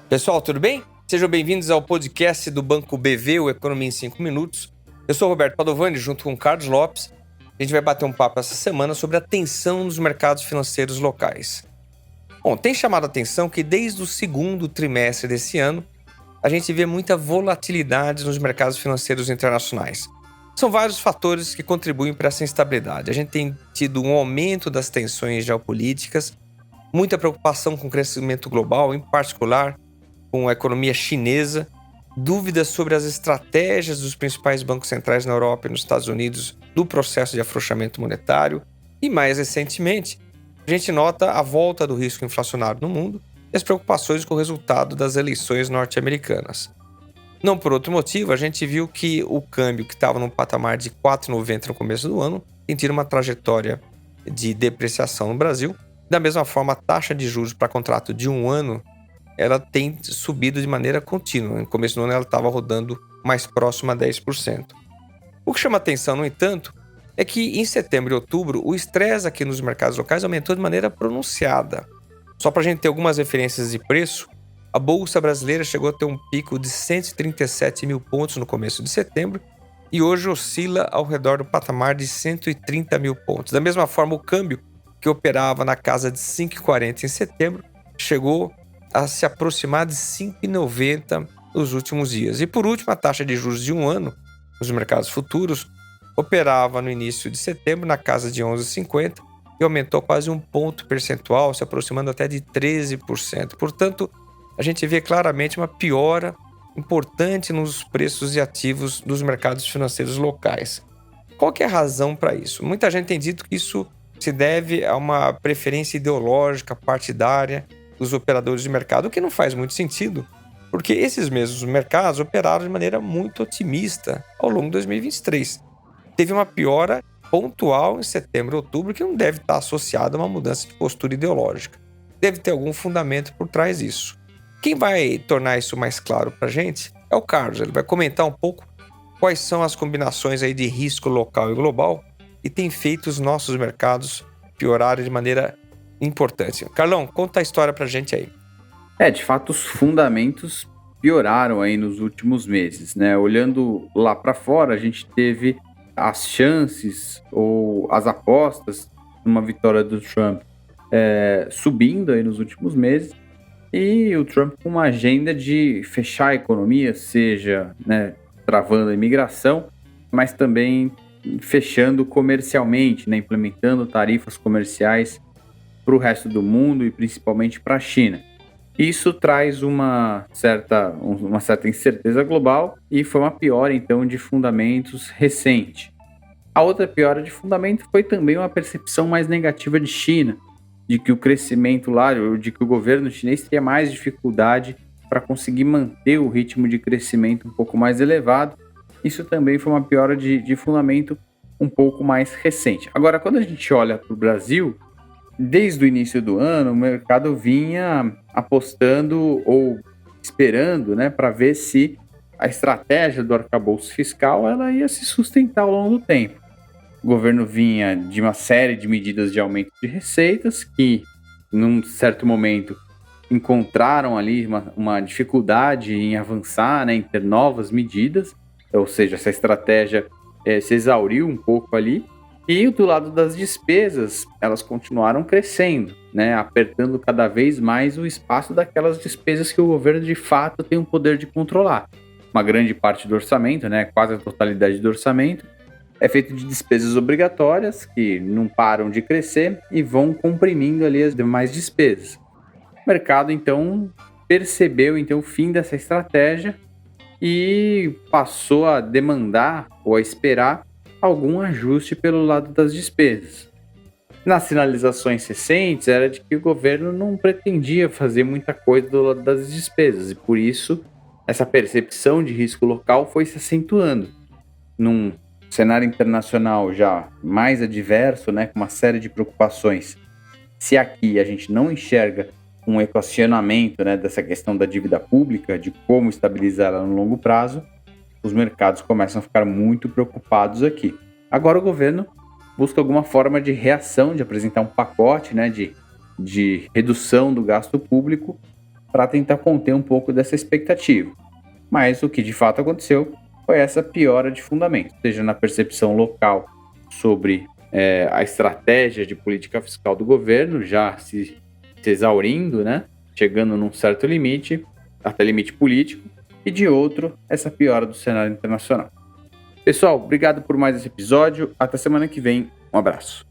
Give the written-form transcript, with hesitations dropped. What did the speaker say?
Pessoal, tudo bem? Sejam bem-vindos ao podcast do Banco BV, o Economia em 5 Minutos. Eu sou o Roberto Padovani, junto com o Carlos Lopes. A gente vai bater um papo essa semana sobre a tensão nos mercados financeiros locais. Bom, tem chamado a atenção que desde o segundo trimestre desse ano, a gente vê muita volatilidade nos mercados financeiros internacionais. São vários fatores que contribuem para essa instabilidade. A gente tem tido um aumento das tensões geopolíticas, muita preocupação com o crescimento global, em particular com a economia chinesa, dúvidas sobre as estratégias dos principais bancos centrais na Europa e nos Estados Unidos do processo de afrouxamento monetário e, mais recentemente, a gente nota a volta do risco inflacionário no mundo e as preocupações com o resultado das eleições norte-americanas. Não por outro motivo, a gente viu que o câmbio, que estava num patamar de 4,90 no começo do ano, tem tido uma trajetória de depreciação no Brasil. Da mesma forma, a taxa de juros para contrato de um ano ela tem subido de maneira contínua. No começo do ano ela estava rodando mais próximo a 10%. O que chama atenção, no entanto, é que em setembro e outubro o estresse aqui nos mercados locais aumentou de maneira pronunciada. Só para a gente ter algumas referências de preço, a Bolsa Brasileira chegou a ter um pico de 137 mil pontos no começo de setembro e hoje oscila ao redor do patamar de 130 mil pontos. Da mesma forma, o câmbio, que operava na casa de 5,40 em setembro, chegou a se aproximar de 5,90 nos últimos dias. E por último, a taxa de juros de um ano nos mercados futuros operava no início de setembro na casa de 11,50 e aumentou quase um ponto percentual, se aproximando até de 13%. Portanto, a gente vê claramente uma piora importante nos preços e ativos dos mercados financeiros locais. Qual que é a razão para isso? Muita gente tem dito que isso se deve a uma preferência ideológica, partidária dos operadores de mercado, o que não faz muito sentido, porque esses mesmos mercados operaram de maneira muito otimista ao longo de 2023. Teve uma piora pontual em setembro e outubro que não deve estar associada a uma mudança de postura ideológica. Deve ter algum fundamento por trás disso. Quem vai tornar isso mais claro para a gente é o Carlos. Ele vai comentar um pouco quais são as combinações aí de risco local e global que tem feito os nossos mercados piorarem de maneira importante. Carlão, conta a história pra gente aí. De fato, os fundamentos pioraram aí nos últimos meses, né? Olhando lá para fora, a gente teve as chances ou as apostas numa vitória do Trump subindo aí nos últimos meses, e o Trump com uma agenda de fechar a economia, seja, né, travando a imigração, mas também fechando comercialmente, né, implementando tarifas comerciais para o resto do mundo e principalmente para a China. Isso traz uma certa incerteza global e foi uma piora, então, de fundamentos recente. A outra piora de fundamento foi também uma percepção mais negativa de China, de que o crescimento lá, de que o governo chinês teria mais dificuldade para conseguir manter o ritmo de crescimento um pouco mais elevado. Isso também foi uma piora de fundamento um pouco mais recente. Agora, quando a gente olha para o Brasil, desde o início do ano, o mercado vinha apostando ou esperando, né, para ver se a estratégia do arcabouço fiscal ela ia se sustentar ao longo do tempo. O governo vinha de uma série de medidas de aumento de receitas que, num certo momento, encontraram ali uma dificuldade em avançar, né, em ter novas medidas, ou seja, essa estratégia se exauriu um pouco ali. E do lado das despesas, elas continuaram crescendo, né, apertando cada vez mais o espaço daquelas despesas que o governo de fato tem o poder de controlar. Uma grande parte do orçamento, né, quase a totalidade do orçamento, é feito de despesas obrigatórias que não param de crescer e vão comprimindo ali as demais despesas. O mercado então percebeu então o fim dessa estratégia e passou a demandar ou a esperar algum ajuste pelo lado das despesas. Nas sinalizações recentes era de que o governo não pretendia fazer muita coisa do lado das despesas e por isso essa percepção de risco local foi se acentuando. Num cenário internacional já mais adverso, né, com uma série de preocupações, se aqui a gente não enxerga um equacionamento, né, dessa questão da dívida pública, de como estabilizar ela no longo prazo, os mercados começam a ficar muito preocupados aqui. Agora o governo busca alguma forma de reação, de apresentar um pacote, né, de redução do gasto público para tentar conter um pouco dessa expectativa. Mas o que de fato aconteceu foi essa piora de fundamento, seja na percepção local sobre a estratégia de política fiscal do governo, já se exaurindo, né? Chegando num certo limite, até limite político, e de outro, essa piora do cenário internacional. Pessoal, obrigado por mais esse episódio. Até semana que vem. Um abraço.